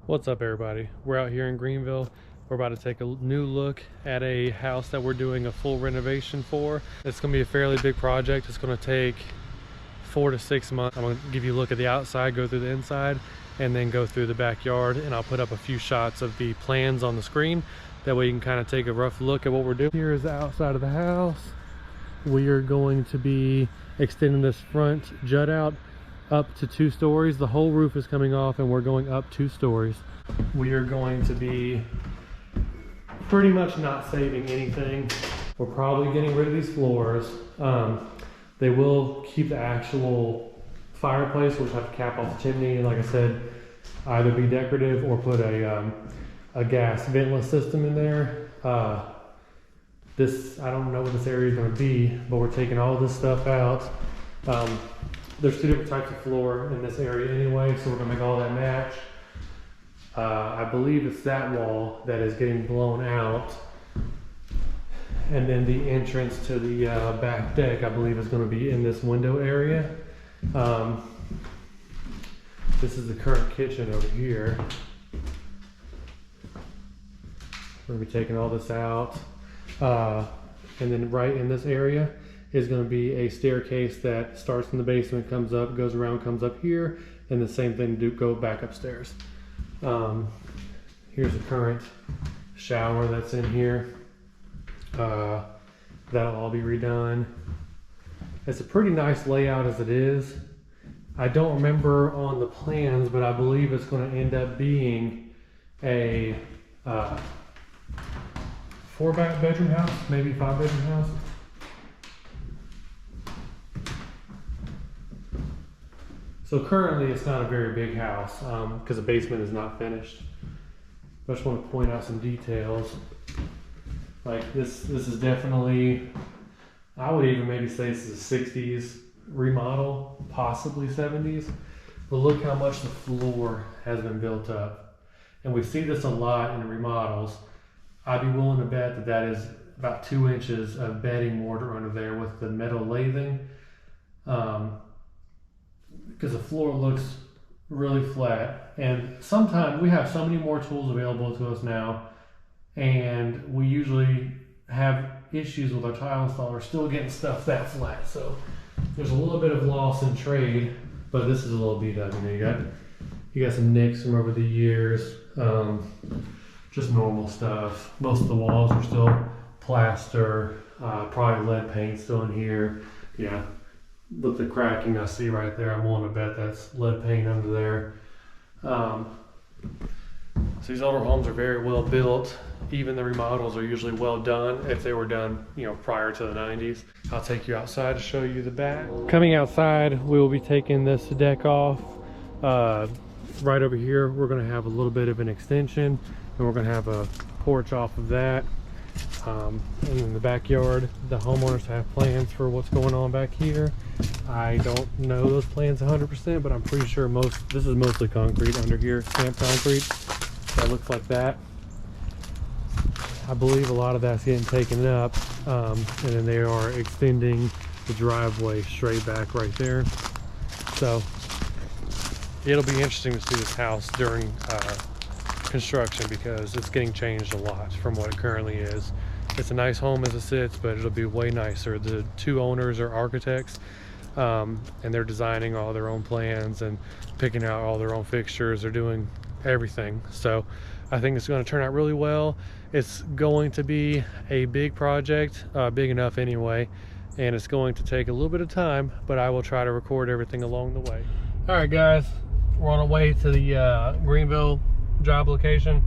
What's up, everybody? We're out here in Greenville. We're about to take a new look at a house that we're doing a full renovation for. It's going to be a fairly big project. It's going to take 4 to 6 months. I'm going to give you a look at the outside, go through the inside, and then go through the backyard, and I'll put up a few shots of the plans on the screen. That way you can kind of take a rough look at what we're doing. Here is the outside of the house. We are going to be extending this front jut out up to 2 stories. The whole roof is coming off and we're going up 2 stories. We are going to be pretty much not saving anything. We're probably getting rid of these floors. They will keep the actual fireplace, which have to cap off the chimney, and like I said, either be decorative or put a gas ventless system in there. I don't know what this area is going to be, but we're taking all this stuff out. There's 2 different types of floor in this area anyway, so we're going to make all that match. I believe it's that wall that is getting blown out, and then the entrance to the back deck, I believe, is going to be in this window area. This is the current kitchen over here. We're going to be taking all this out, and then right in this area is going to be a staircase that starts in the basement, comes up, goes around, comes up here, and the same thing go back upstairs. Here's the current shower that's in here. That'll all be redone. It's a pretty nice layout as it is. I don't remember on the plans, but I believe it's going to end up being a 4-bedroom house, maybe 5-bedroom house. So currently it's not a very big house because the basement is not finished. I just want to point out some details. Like this is definitely, I would even maybe say this is a 60s remodel, possibly 70s. But look how much the floor has been built up. And we see this a lot in remodels. I'd be willing to bet that that is about 2 inches of bedding mortar under there with the metal lathing. Because the floor looks really flat, and sometimes we have so many more tools available to us now, and we usually have issues with our tile installer still getting stuff that flat. So there's a little bit of loss in trade, but this is a little beat up. You know, you got some nicks from over the years, just normal stuff. Most of the walls are still plaster, probably lead paint still in here. Yeah. Look, the cracking I see right there, I'm willing to bet that's lead paint under there. So these older homes are very well built. Even the remodels are usually well done if they were done, you know, prior to the 90s. I'll take you outside to show you the back. Coming outside, we will be taking this deck off. Right over here, we're going to have a little bit of an extension, and we're going to have a porch off of that. And in the backyard, the homeowners have plans for what's going on back here. I don't know those plans 100%, but I'm pretty sure this is mostly concrete under here, stamped concrete. That looks like that. I believe a lot of that's getting taken up, and then they are extending the driveway straight back right there. So it'll be interesting to see this house during construction, because it's getting changed a lot from what it currently is. It's a nice home as it sits, but it'll be way nicer. The 2 owners are architects, and they're designing all their own plans and picking out all their own fixtures. They're doing everything. So I think it's going to turn out really well. It's going to be a big project, big enough anyway, and it's going to take a little bit of time, but I will try to record everything along the way. All right, guys, we're on our way to the Greenville job location.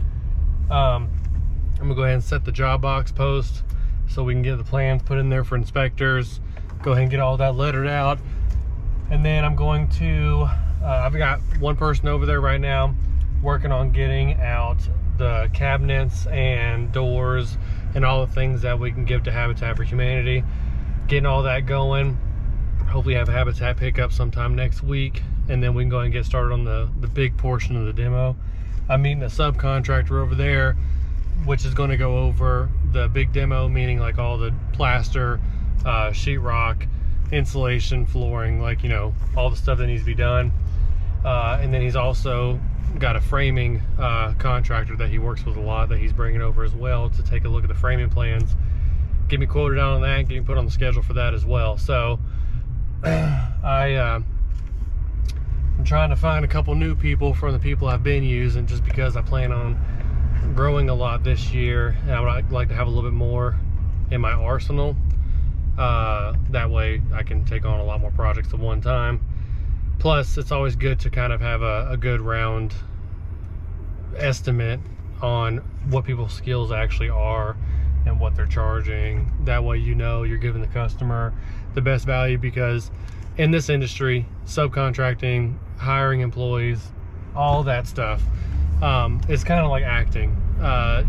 I'm gonna go ahead and set the job box post so we can get the plans put in there for inspectors, go ahead and get all that lettered out, and then I'm going to I've got one person over there right now working on getting out the cabinets and doors and all the things that we can give to Habitat for Humanity, getting all that going. Hopefully have a Habitat pickup sometime next week, and then we can go ahead and get started on the big portion of the demo. I'm meeting a subcontractor over there, which is going to go over the big demo, meaning like all the plaster, sheetrock, insulation, flooring, like, you know, all the stuff that needs to be done. And then he's also got a framing contractor that he works with a lot that he's bringing over as well to take a look at the framing plans, get me quoted out on that, get me put on the schedule for that as well. So I'm trying to find a couple new people from the people I've been using, just because I plan on growing a lot this year, and I would like to have a little bit more in my arsenal. That way I can take on a lot more projects at one time. Plus, it's always good to kind of have a good round estimate on what people's skills actually are and what they're charging. That way you know you're giving the customer the best value, because in this industry, subcontracting, hiring employees, all that stuff, it's kind of like acting.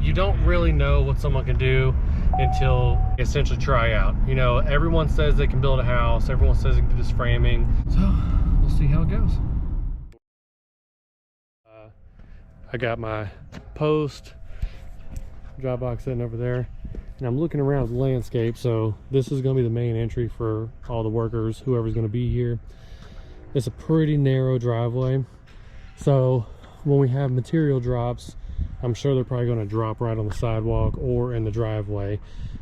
You don't really know what someone can do until you essentially try out. You know, everyone says they can build a house, everyone says they can do this framing, so we'll see how it goes. I got my post drop box sitting over there, and I'm looking around the landscape. So this is going to be the main entry for all the workers, whoever's going to be here. It's a pretty narrow driveway, so when we have material drops, I'm sure they're probably going to drop right on the sidewalk or in the driveway.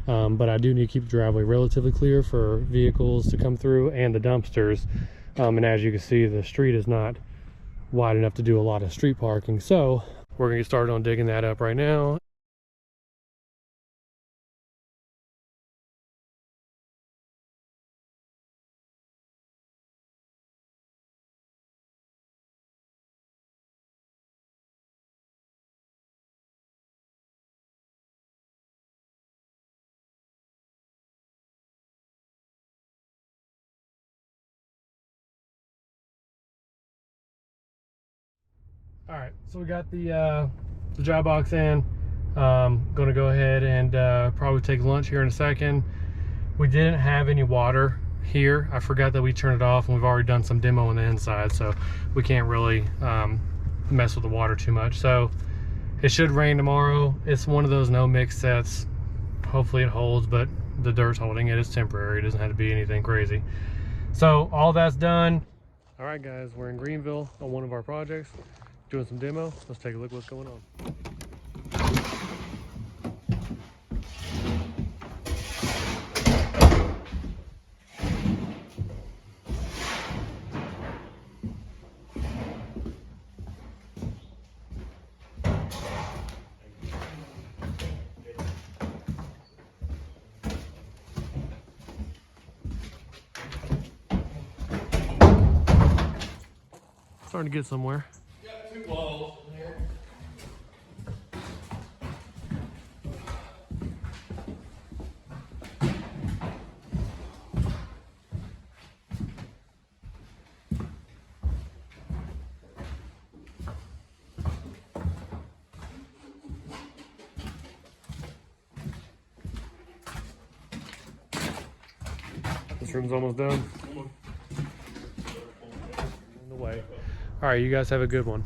But I do need to keep the driveway relatively clear for vehicles to come through and the dumpsters. And as you can see, the street is not wide enough to do a lot of street parking. So we're going to get started on digging that up right now. All right, so we got the job box in. Gonna go ahead and probably take lunch here in a second. We didn't have any water here. I forgot that we turned it off, and we've already done some demo on the inside, so we can't really mess with the water too much. So it should rain tomorrow. It's one of those no mix sets. Hopefully it holds, but the dirt's holding it. It's temporary. It doesn't have to be anything crazy. So all that's done. All right, guys, we're in Greenville on one of our projects, doing some demo. Let's take a look at what's going on. Starting to get somewhere. Got 2 walls in here. This room's almost done. On the way. All right, you guys have a good one.